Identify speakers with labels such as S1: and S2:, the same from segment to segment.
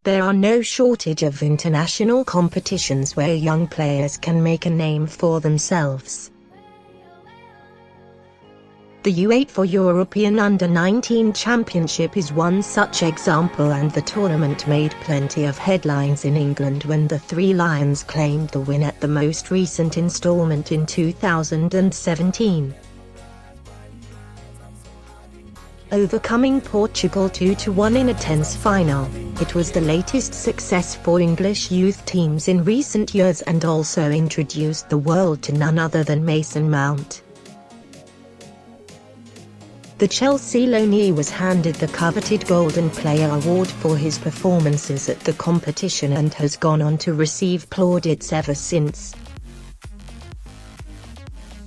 S1: There are no shortage of international competitions where young players can make a name for themselves. The UEFA European Under-19 Championship is one such example, and the tournament made plenty of headlines in England when the Three Lions claimed the win at the most recent instalment in 2017. Overcoming Portugal 2-1 in a tense final, it was the latest success for English youth teams in recent years and also introduced the world to none other than Mason Mount. The Chelsea loanee was handed the coveted Golden Player award for his performances at the competition and has gone on to receive plaudits ever since.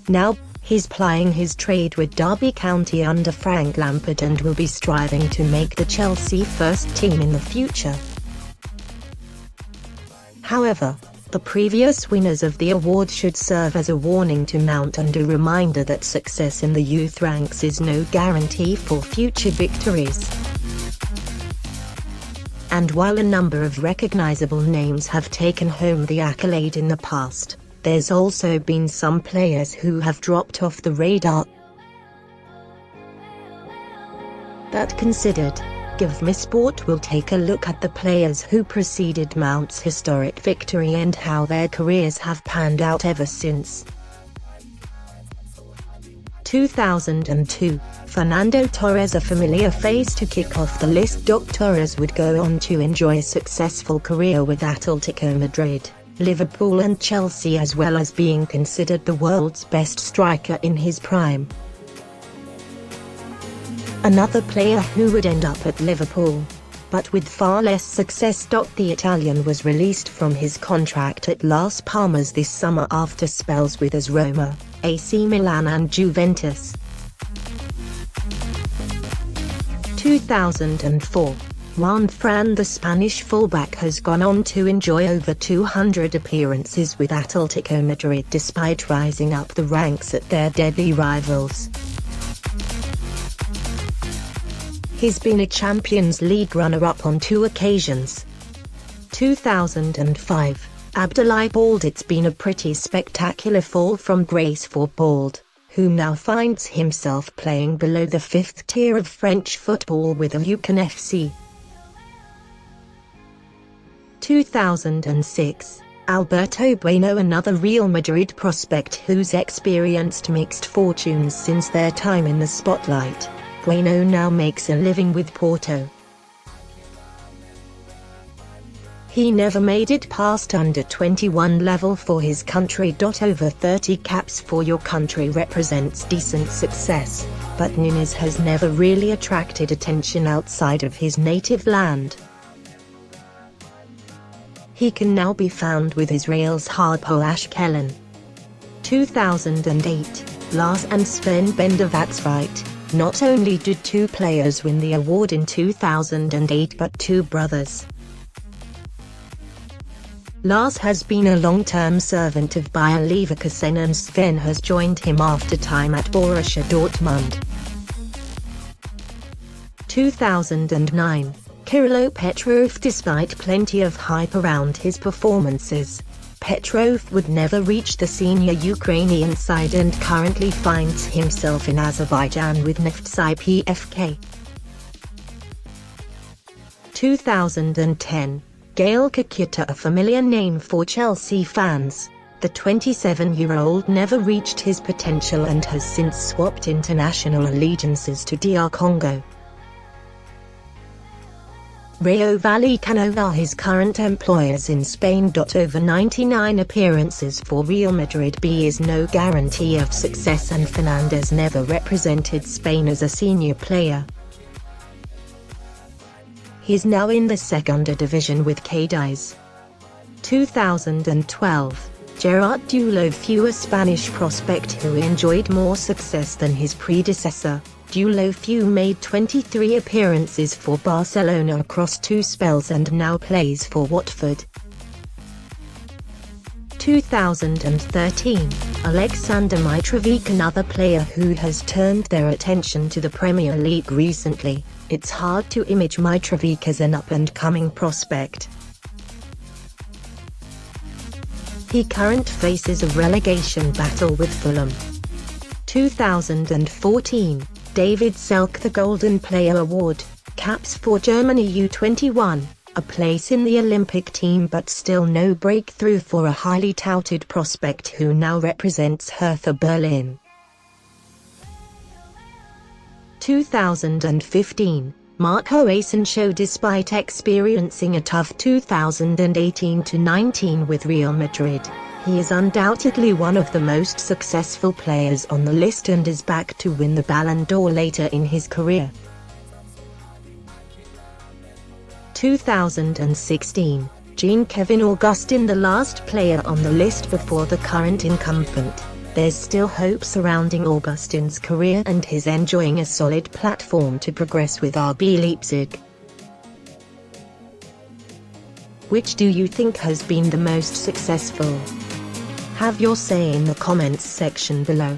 S1: Now, he's plying his trade with Derby County under Frank Lampard and will be striving to make the Chelsea first team in the future. However, the previous winners of the award should serve as a warning to Mount and a reminder that success in the youth ranks is no guarantee for future victories. And while a number of recognizable names have taken home the accolade in the past, there's also been some players who have dropped off the radar. That considered, GiveMe Sport will take a look at the players who preceded Mount's historic victory and how their careers have panned out ever since. 2002, Fernando Torres, a familiar face to kick off the list. Torres would go on to enjoy a successful career with Atletico Madrid, Liverpool and Chelsea, as well as being considered the world's best striker in his prime. Another player who would end up at Liverpool, but with far less success. The Italian was released from his contract at Las Palmas this summer after spells with AS Roma, AC Milan and Juventus. 2004, Juan Fran, the Spanish fullback, has gone on to enjoy over 200 appearances with Atletico Madrid despite rising up the ranks at their deadly rivals. He's been a Champions League runner-up on 2 occasions. 2005, Abdoulaye Bald. It's been a pretty spectacular fall from grace for Bald, who now finds himself playing below the 5th tier of French football with Aoucan FC. 2006, Alberto Bueno, another Real Madrid prospect who's experienced mixed fortunes since their time in the spotlight. Bueno now makes a living with Porto. He never made it past under-21 level for his country. Over 30 caps for your country represents decent success, but Nunes has never really attracted attention outside of his native land. He can now be found with Israel's Hapoel Ashkelon. 2008, Lars and Sven Bender. That's right. Not only did 2 players win the award in 2008, but 2 brothers. Lars has been a long-term servant of Bayer Leverkusen and Sven has joined him after time at Borussia Dortmund. 2009, Kirilo Petrov. Despite plenty of hype around his performances, Petrov would never reach the senior Ukrainian side and currently finds himself in Azerbaijan with Neftchi PFK. 2010, Gael Kakuta, a familiar name for Chelsea fans. The 27-year-old never reached his potential and has since swapped international allegiances to DR Congo. Rayo Vallecano are his current employers in Spain. Over 99 appearances for Real Madrid B is no guarantee of success, and Fernandez never represented Spain as a senior player. He's now in the Segunda division with Cádiz. 2012, Gerard Deulofeu, a Spanish prospect who enjoyed more success than his predecessor. Deulofeu made 23 appearances for Barcelona across 2 spells and now plays for Watford. 2013, Alexander Mitrovic, another player who has turned their attention to the Premier League recently. It's hard to image Mitrovic as an up-and-coming prospect. He currently faces a relegation battle with Fulham. 2014, David Selk, the Golden Player Award, caps for Germany U21, a place in the Olympic team, but still no breakthrough for a highly touted prospect who now represents Hertha Berlin. 2015, Marco Asensio, despite experiencing a tough 2018-19 with Real Madrid, he is undoubtedly one of the most successful players on the list and is back to win the Ballon d'Or later in his career. 2016, Jean-Kevin Augustin, the last player on the list before the current incumbent. There's still hope surrounding Augustin's career, and he's enjoying a solid platform to progress with RB Leipzig. Which do you think has been the most successful? Have your say in the comments section below.